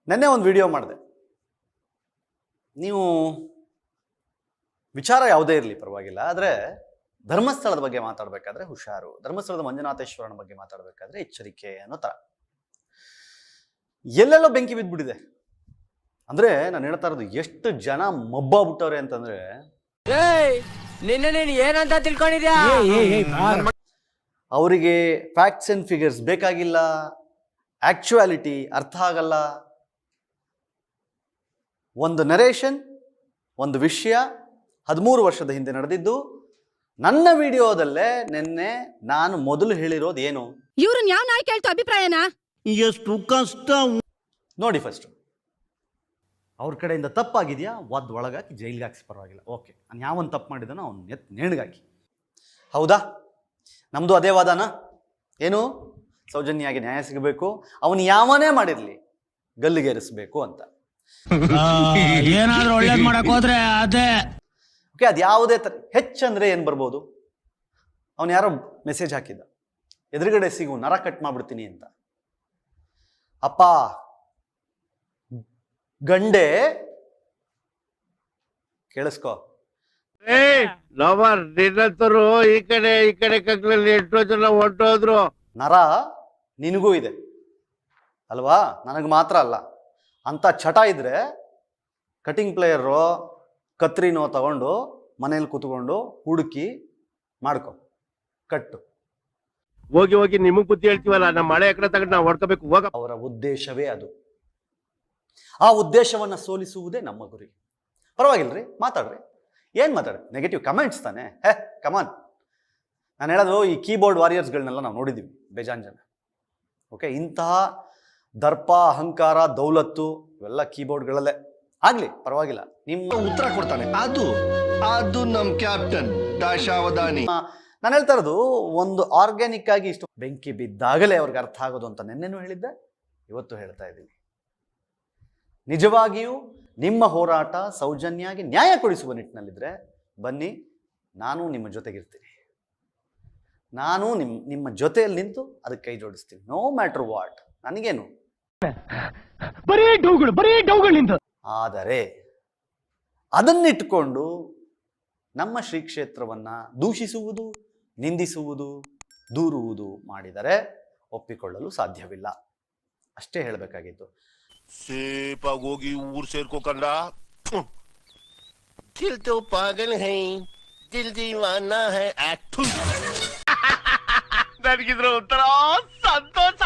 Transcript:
ನೆನ್ನೆ ಒಂದು ವಿಡಿಯೋ ಮಾಡಿದೆ. ನೀವು ವಿಚಾರ ಯಾವುದೇ ಇರಲಿ ಪರವಾಗಿಲ್ಲ, ಆದರೆ ಧರ್ಮಸ್ಥಳದ ಬಗ್ಗೆ ಮಾತಾಡಬೇಕಾದ್ರೆ ಹುಷಾರು, ಧರ್ಮಸ್ಥಳದ ಮಂಜುನಾಥೇಶ್ವರನ ಬಗ್ಗೆ ಮಾತಾಡಬೇಕಾದ್ರೆ ಎಚ್ಚರಿಕೆ ಅನ್ನೋ ಥರ. ಎಲ್ಲೆಲ್ಲೋ ಬೆಂಕಿ ಬಿದ್ದುಬಿಟ್ಟಿದೆ. ಅಂದರೆ ನಾನು ಹೇಳ್ತಾ ಇರೋದು, ಎಷ್ಟು ಜನ ಮಬ್ಬಾಗ್ಬಿಟ್ಟವ್ರೆ ಅಂತಂದರೆ, ನಿನ್ನ ಏನಂತ ತಿಳ್ಕೊಂಡಿದ್ಯಾ? ಅವರಿಗೆ ಫ್ಯಾಕ್ಟ್ಸ್ ಆ್ಯಂಡ್ ಫಿಗರ್ಸ್ ಬೇಕಾಗಿಲ್ಲ, ಆಕ್ಚುಯಾಲಿಟಿ ಅರ್ಥ ಆಗಲ್ಲ. ಒಂದು ನರೇಷನ್, ಒಂದು ವಿಷಯ 13 ವರ್ಷದ ಹಿಂದೆ ನಡೆದಿದ್ದು. ನನ್ನ ವಿಡಿಯೋದಲ್ಲೇ ನಿನ್ನೆ ನಾನು ಮೊದಲು ಹೇಳಿರೋದು ಏನು, ಇವ್ರನ್ನ ಯಾವ ನಾಯಿ ಕೇಳ್ತು ಅಭಿಪ್ರಾಯನ? ಎಷ್ಟು ಕಷ್ಟ ನೋಡಿ. ಫಸ್ಟ್ ಅವ್ರ ಕಡೆಯಿಂದ ತಪ್ಪಾಗಿದೆಯಾ, ಒಳಗಾಕಿ ಜೈಲಿಗೆ ಹಾಕ್ಸಿ ಪರವಾಗಿಲ್ಲ, ಓಕೆ. ನಾನು ಯಾವನ್ ತಪ್ಪು ಮಾಡಿದಾನೋ ಅವ್ನು ನೇಣಿಗಾಕಿ. ಹೌದಾ, ನಮ್ಮದು ಅದೇ ವಾದನ. ಏನು, ಸೌಜನ್ಯಾಗೆ ನ್ಯಾಯ ಸಿಗಬೇಕು, ಅವನು ಯಾವನೇ ಮಾಡಿರಲಿ ಗಲ್ಲಿಗೇರಿಸಬೇಕು ಅಂತ. ಏನಾದ್ರೂ ಒಳ್ಳೇದ್ ಮಾಡಕ್ ಹೋದ್ರೆ ಅದೇ. ಓಕೆ, ಅದು ಯಾವುದೇ ಹೆಚ್ಚಂದ್ರೆ ಏನು ಬರ್ಬೋದು? ಅವನು ಯಾರೋ ಮೆಸೇಜ್ ಹಾಕಿದ್ದ, ಎದುರುಗಡೆ ಸಿಗು ನರ ಕಟ್ ಮಾಡ್ಬಿಡ್ತೀನಿ ಅಂತ. ಅಪ್ಪ ಗಂಡೆ ಕೇಳಿಸ್ಕೋ, ಲವರ್ ನಿನ್ನಂತರು ಈ ಕಡೆ ಕಗ್ಲಲ್ಲಿ ಎಷ್ಟೋ ಜನ ಹೊಂಟೋದ್ರು. ನರ ನಿನಗೂ ಇದೆ ಅಲ್ವಾ, ನನಗೆ ಮಾತ್ರ ಅಲ್ಲ. ಅಂತ ಚಟ ಇದ್ರೆ ಕಟಿಂಗ್ ಪ್ಲೇಯರು ಕತ್ರಿನೋ ತಗೊಂಡು ಮನೇಲಿ ಕೂತ್ಕೊಂಡು ಹುಡುಕಿ ಮಾಡ್ಕೊ, ಕಟ್ಟು. ಹೋಗಿ ನಿಮಗ್ ಬುದ್ಧಿ ಹೇಳ್ತೀವಲ್ಲ, ನಮ್ಮ ಮಳೆ ಎಕಡೆ ತಗೊಂಡು ನಾವು ಹೊಡ್ಕೋಬೇಕು. ಹೋಗ. ಅವರ ಉದ್ದೇಶವೇ ಅದು. ಆ ಉದ್ದೇಶವನ್ನ ಸೋಲಿಸುವುದೇ ನಮ್ಮ ಗುರಿ. ಪರವಾಗಿಲ್ರಿ, ಮಾತಾಡ್ರಿ. ಏನು ಮಾತಾಡ್ರಿ? ನೆಗೆಟಿವ್ ಕಮೆಂಟ್ಸ್ ತಾನೆ. ಕಮಾನ್. ನಾನು ಹೇಳೋದು, ಈ ಕೀಬೋರ್ಡ್ ವಾರಿಯರ್ಸ್ಗಳನ್ನೆಲ್ಲ ನಾವು ನೋಡಿದ್ದೀವಿ ಬೇಜಾನ್ ಜನ. ಓಕೆ, ಇಂತಹ ದರ್ಪ, ಅಹಂಕಾರ, ದೌಲತ್ತು ಇವೆಲ್ಲ ಕೀಬೋರ್ಡ್ಗಳಲ್ಲೇ. ಆಗ್ಲಿ, ಪರವಾಗಿಲ್ಲ. ನಿಮ್ಮ ಉತ್ತರ ಕೊಡ್ತಾನೆ, ಅದು ನಮ್ ಕ್ಯಾಪ್ಟನ್ ದಾಶಾವಧಾನಿ. ನಾನು ಹೇಳ್ತಾ ಇರೋದು, ಒಂದು ಆರ್ಗ್ಯಾನಿಕ್ ಆಗಿ ಇಷ್ಟು ಬೆಂಕಿ ಬಿದ್ದಾಗಲೇ ಅವ್ರಿಗೆ ಅರ್ಥ ಆಗೋದು ಅಂತ ನೆನ್ನೆನೂ ಹೇಳಿದ್ದೆ, ಇವತ್ತು ಹೇಳ್ತಾ ಇದ್ದೀನಿ. ನಿಜವಾಗಿಯೂ ನಿಮ್ಮ ಹೋರಾಟ ಸೌಜನ್ಯಾಗಿ ನ್ಯಾಯ ಕೊಡಿಸುವ ನಿಟ್ಟಿನಲ್ಲಿದ್ರೆ ಬನ್ನಿ, ನಾನು ನಿಮ್ಮ ಜೊತೆಗಿರ್ತೀನಿ. ನಾನು ನಿಮ್ಮ ಜೊತೆಯಲ್ಲಿ ನಿಂತು ಅದಕ್ಕೆ ಕೈ ಜೋಡಿಸ್ತೀನಿ, ನೋ ಮ್ಯಾಟರ್ ವಾಟ್. ನನಗೇನು, ಬರೀ ಡೌಗಳು. ಆದರೆ ಅದನ್ನಿಟ್ಟುಕೊಂಡು ನಮ್ಮ ಶ್ರೀ ಕ್ಷೇತ್ರವನ್ನ ದೂಷಿಸುವುದು, ನಿಂದಿಸುವುದು, ದೂರುವುದು ಮಾಡಿದರೆ ಒಪ್ಪಿಕೊಳ್ಳಲು ಸಾಧ್ಯವಿಲ್ಲ. ಅಷ್ಟೇ ಹೇಳಬೇಕಾಗಿತ್ತು. ಸೇಪಾಗಿ ಹೋಗಿ ಊರ್ ಸೇರ್ಕೋಕಂಡ. ದಿಲ್ ತೋ ಪಾಗಲ್ ಹೈ, ದಿಲ್ ದೀವಾನಾ ಹೈ. ನನಗಿದ್ರ ಒಂಥರ ಸಂತೋಷ.